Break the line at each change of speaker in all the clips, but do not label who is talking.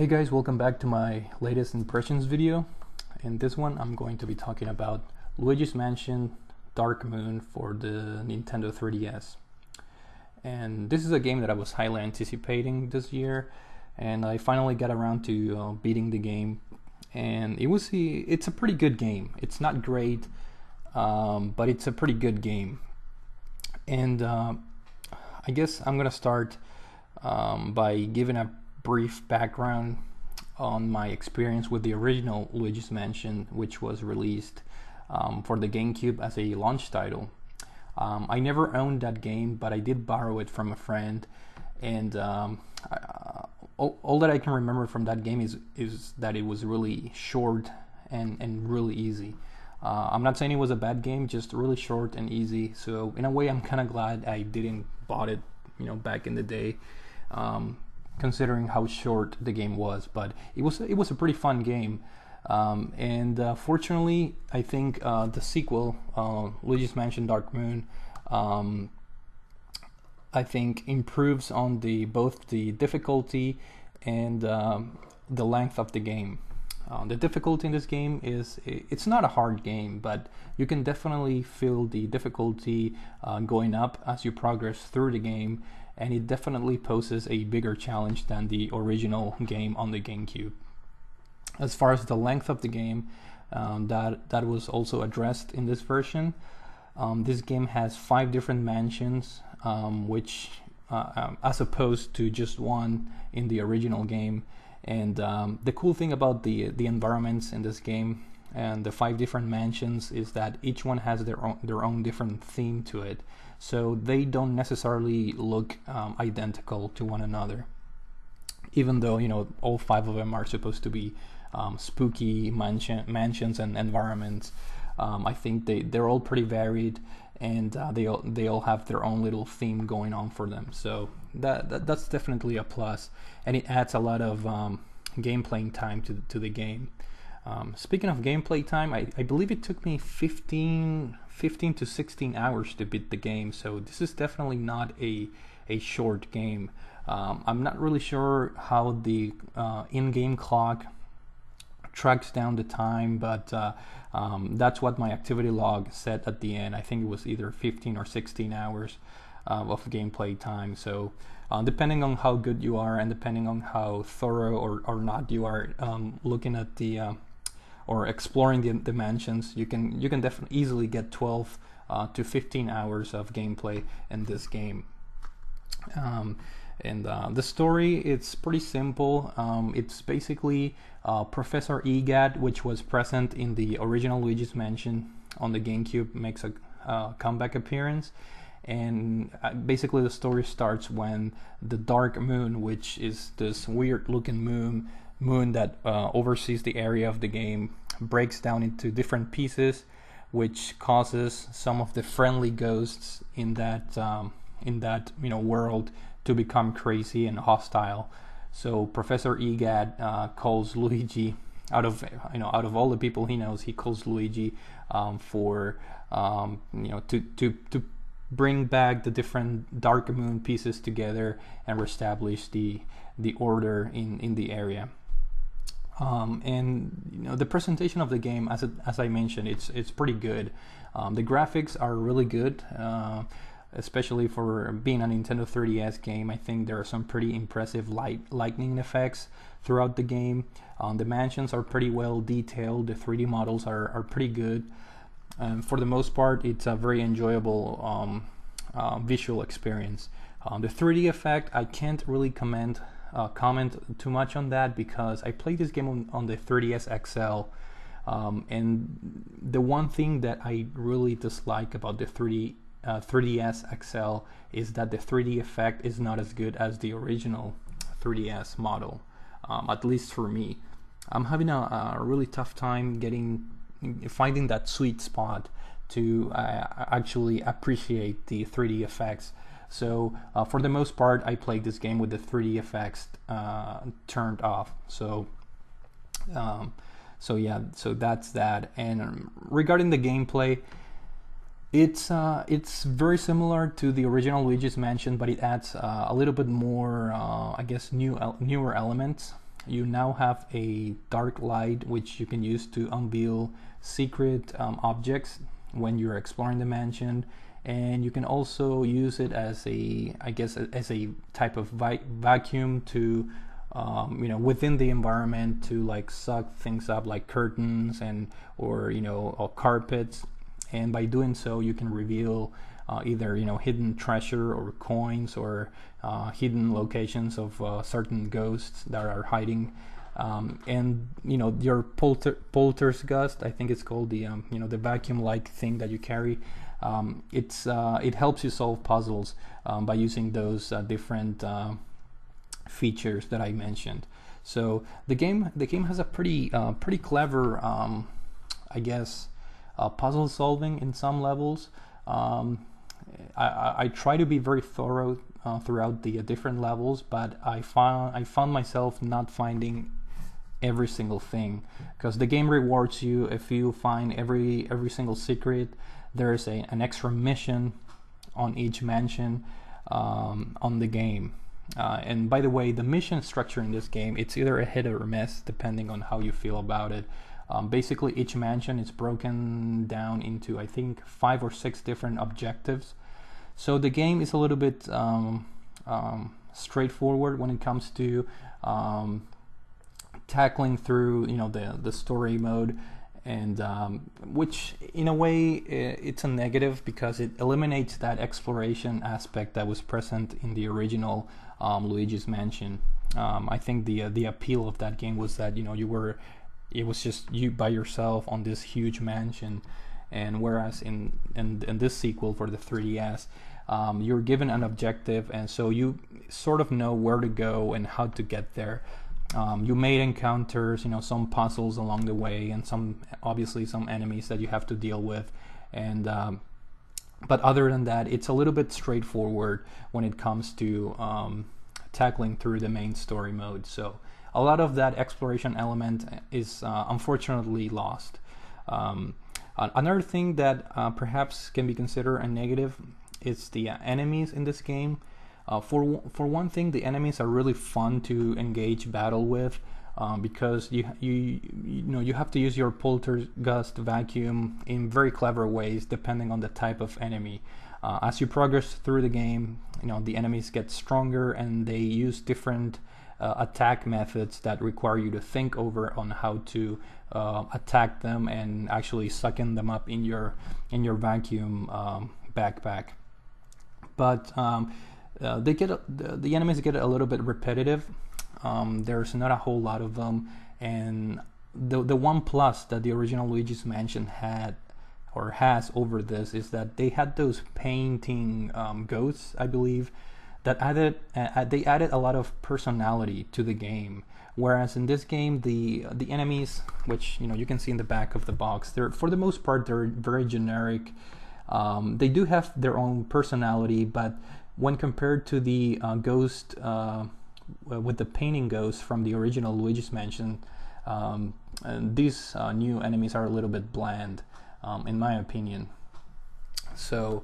Hey guys, welcome back to my latest impressions video. In this one I'm going to be talking about Luigi's Mansion Dark Moon for the Nintendo 3DS. And this is a game that I was highly anticipating this year, and I finally got around to beating the game. And it's a pretty good game. It's not great, but it's a pretty good game. And I guess I'm gonna start by giving a brief background on my experience with the original Luigi's Mansion, which was released for the Gamecube as a launch title. I never owned that game, but I did borrow it from a friend, and all that I can remember from that game is that it was really short and really easy. I'm not saying it was a bad game, just really short and easy. So in a way, I'm kind of glad I didn't bought it, back in the day. Considering how short the game was, but it was a pretty fun game, and fortunately, I think the sequel, Luigi's Mansion Dark Moon, I think improves on both the difficulty and the length of the game. The difficulty in this game it's not a hard game, but you can definitely feel the difficulty going up as you progress through the game, and it definitely poses a bigger challenge than the original game on the GameCube. As far as the length of the game, that was also addressed in this version. This game has 5 different mansions, which as opposed to just one in the original game. And the cool thing about the environments in this game and the 5 different mansions is that each one has their own different theme to it, so they don't necessarily look identical to one another, even though all 5 of them are supposed to be spooky mansions and environments. I think they're all pretty varied, and they all have their own little theme going on for them, so that's definitely a plus, and it adds a lot of gameplay time to the game. Speaking of gameplay time, I believe it took me 15 to 16 hours to beat the game, so this is definitely not a short game. I'm not really sure how the in-game clock tracks down the time, but that's what my activity log said at the end. I think it was either 15 or 16 hours of gameplay time. So depending on how good you are and depending on how thorough or not you are looking at the or exploring the mansions, you can definitely easily get 12 to 15 hours of gameplay in this game. And the story, it's pretty simple. It's basically Professor EGAD, which was present in the original Luigi's Mansion on the GameCube, makes a comeback appearance. And basically the story starts when the Dark Moon, which is this weird looking moon that oversees the area of the game, breaks down into different pieces, which causes some of the friendly ghosts in that world to become crazy and hostile. So Professor EGAD calls Luigi, out of all the people he knows, he calls Luigi for to bring back the different Dark Moon pieces together and reestablish the order in the area. And the presentation of the game, as I mentioned, it's pretty good. The graphics are really good, especially for being a Nintendo 3DS game. I think there are some pretty impressive lightning effects throughout the game. The mansions are pretty well detailed. The 3D models are pretty good. For the most part, it's a very enjoyable visual experience. The 3D effect, I can't really comment too much on that because I played this game on the 3DS XL, and the one thing that I really dislike about the 3DS XL is that the 3D effect is not as good as the original 3DS model, at least for me. I'm having a really tough time finding that sweet spot to actually appreciate the 3D effects. So for the most part, I played this game with the 3D effects turned off. So that's that. And regarding the gameplay, it's very similar to the original Luigi's Mansion, but it adds a little bit more, I guess, newer elements. you now have a dark light which you can use to unveil secret objects when you're exploring the mansion, and you can also use it as a, I guess, as a type of vacuum to within the environment to like suck things up, like curtains and or carpets, and by doing so you can reveal either hidden treasure or coins or hidden locations of certain ghosts that are hiding. And your poltergust, I think it's called, the the vacuum-like thing that you carry. It helps you solve puzzles by using those different features that I mentioned. So the game has a pretty clever, I guess, puzzle solving in some levels. I try to be very thorough throughout the different levels, but I found myself not finding every single thing, because the game rewards you if you find every single secret. There's an extra mission on each mansion on the game. And by the way, the mission structure in this game, it's either a hit or a miss depending on how you feel about it. Basically, each mansion is broken down into, I think, 5 or 6 different objectives. So the game is a little bit straightforward when it comes to tackling through the story mode, and which in a way it's a negative because it eliminates that exploration aspect that was present in the original Luigi's Mansion. I think the appeal of that game was that it was just you by yourself on this huge mansion, and whereas in this sequel for the 3DS, you're given an objective, and so you sort of know where to go and how to get there. You may encounter some puzzles along the way, and obviously some enemies that you have to deal with, and but other than that, it's a little bit straightforward when it comes to tackling through the main story mode. So a lot of that exploration element is unfortunately lost. Another thing that perhaps can be considered a negative is the enemies in this game. For one thing, the enemies are really fun to engage battle with, because you have to use your poltergust vacuum in very clever ways depending on the type of enemy. As you progress through the game, the enemies get stronger, and they use different attack methods that require you to think over on how to attack them and actually sucking them up in your vacuum backpack. But the enemies get a little bit repetitive. There's not a whole lot of them, and the one plus that the original Luigi's Mansion had or has over this is that they had those painting ghosts, I believe, that they added a lot of personality to the game. Whereas in this game, the enemies, which you can see in the back of the box, they're for the most part they're very generic. They do have their own personality, but when compared to the ghost with the painting ghost from the original Luigi's Mansion, these new enemies are a little bit bland, in my opinion. So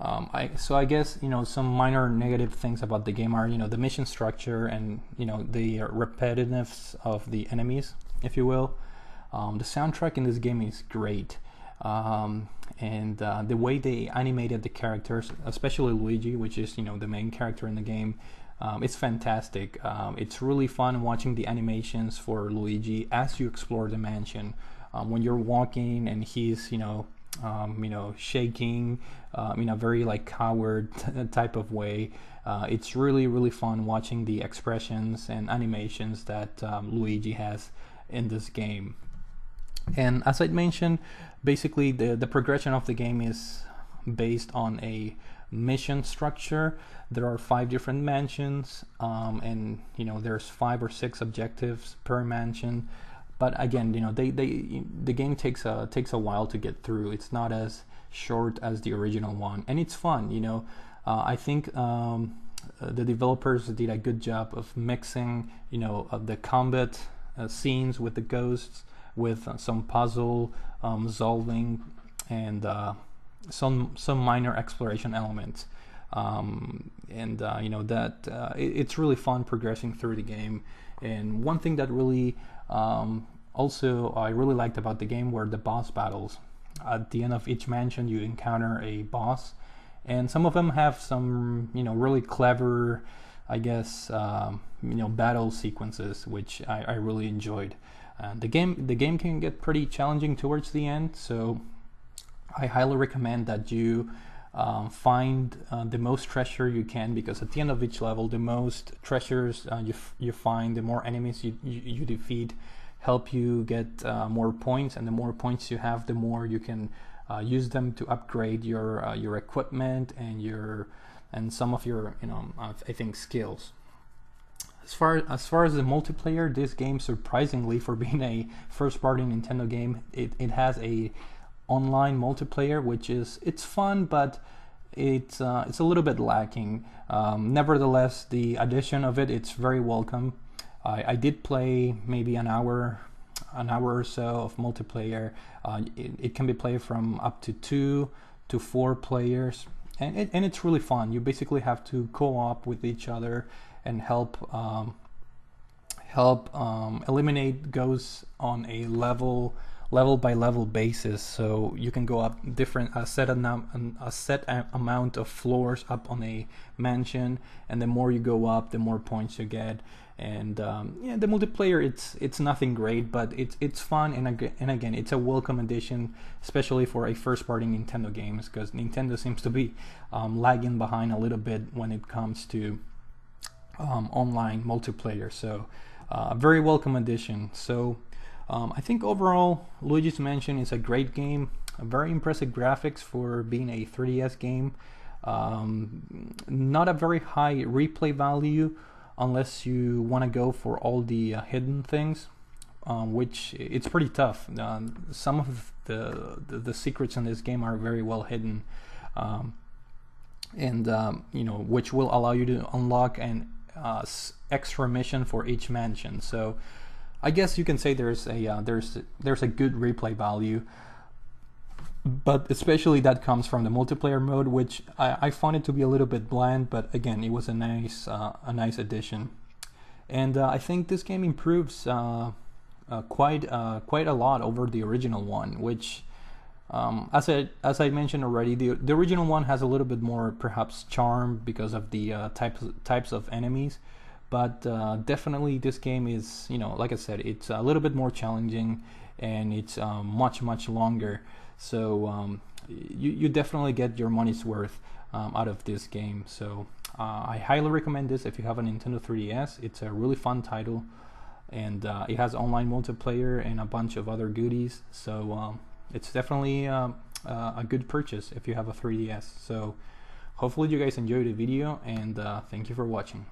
I guess some minor negative things about the game are the mission structure and the repetitiveness of the enemies, if you will. The soundtrack in this game is great. And the way they animated the characters, especially Luigi, which is the main character in the game, it's fantastic. It's really fun watching the animations for Luigi as you explore the mansion. When you're walking and he's shaking in a very like coward type of way. It's really fun watching the expressions and animations that Luigi has in this game. And as I mentioned, basically the progression of the game is based on a mission structure. There are 5 different mansions, and there's 5 or 6 objectives per mansion. But again, the game takes a while to get through. It's not as short as the original one, and it's fun. I think the developers did a good job of mixing the combat scenes with the ghosts, with some puzzle solving, and some minor exploration elements, it's really fun progressing through the game. And one thing that really also I really liked about the game were the boss battles. At the end of each mansion you encounter a boss, and some of them have some, you know, really clever, I guess, you know, battle sequences, which I really enjoyed. The game can get pretty challenging towards the end, so I highly recommend that you find the most treasure you can, because at the end of each level, the most treasures you find, the more enemies you defeat, help you get more points, and the more points you have, the more you can use them to upgrade your equipment and some of your, you know, I think, skills. As far as the multiplayer, this game, surprisingly, for being a first-party Nintendo game, it has a online multiplayer, which it's fun, but it's a little bit lacking. Nevertheless, the addition of it's very welcome. I did play maybe an hour or so of multiplayer. It can be played from up to 2 to 4 players, and it's really fun. You basically have to co-op with each other and help eliminate ghosts on a level by level basis. So you can go up a set amount of floors up on a mansion, and the more you go up, the more points you get. And yeah, the multiplayer, it's nothing great, but it's fun, and again, it's a welcome addition, especially for a first-party Nintendo games, because Nintendo seems to be lagging behind a little bit when it comes to online multiplayer. So a very welcome addition. So I think overall, Luigi's Mansion is a great game. A very impressive graphics for being a 3DS game. Not a very high replay value unless you want to go for all the hidden things, which it's pretty tough. Some of the secrets in this game are very well hidden, and you know, which will allow you to unlock an extra mission for each mansion. So I guess you can say there's a good replay value, but especially that comes from the multiplayer mode, which I found it to be a little bit bland. But again, it was a nice addition, and I think this game improves quite a lot over the original one, which as I mentioned already, the original one has a little bit more perhaps charm because of the types of enemies. But definitely this game is, you know, like I said, it's a little bit more challenging, and it's much longer. So you definitely get your money's worth out of this game. So I highly recommend this if you have a Nintendo 3DS. It's a really fun title, and it has online multiplayer and a bunch of other goodies. So it's definitely a good purchase if you have a 3DS. So hopefully you guys enjoyed the video, and thank you for watching.